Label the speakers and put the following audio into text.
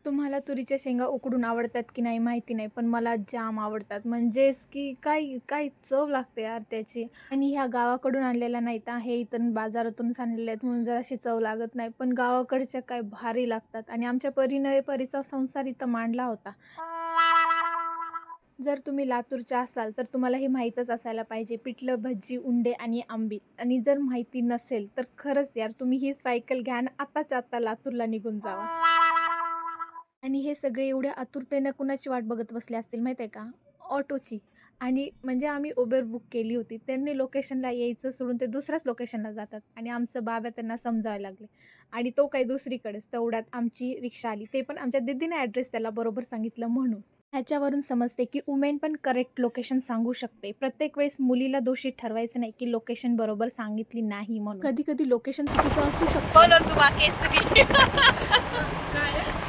Speaker 1: तुम्हाला तुरीच्या शेंगा उकडून आवडतात की नाही माहिती नाही, पण मला जाम आवडतात. म्हणजेच की काय काय चव लागते यार त्याची. आणि ह्या गावाकडून आणलेल्या नाहीत हां, हे इथून बाजारातूनच आणलेल्या आहेत म्हणून जराशी चव लागत नाही. पण गावाकडच्या काय भारी लागतात आणि आमच्या परीचा संसार इथं मांडला होता. जर तुम्ही लातूरच्या असाल, तर तुम्हाला हे माहीतच असायला पाहिजे. पिठलं, भजी, उंडे आणि आंबील. आणि जर माहिती नसेल, तर खरंच यार तुम्ही ही सायकल घ्या आणि आत्ताच्या आत्ता लातूरला निघून जावा. आणि हे सगळे एवढ्या आतुरतेनं कुणाची वाट बघत बसले असतील माहीत आहे का? ऑटोची. आणि म्हणजे आम्ही उबेर बुक केली होती. त्यांनी लोकेशनला यायचं सोडून ते दुसऱ्याच लोकेशनला जातात आणि आमचं बाबा त्यांना समजावायला लागले आणि तो काही दुसरीकडेच. तेवढ्यात आमची रिक्षा आली. ते पण आमच्या दीदीने ॲड्रेस त्याला बरोबर सांगितलं म्हणून. ह्याच्यावरून समजते की वुमेन पण करेक्ट लोकेशन सांगू शकते. प्रत्येक वेळेस मुलीला दोषी ठरवायचं नाही की लोकेशन बरोबर सांगितली नाही म्हणून. कधी-कधी लोकेशन चुकीचं असू शकतं.
Speaker 2: बोलो जुबा केसरी.
Speaker 3: काय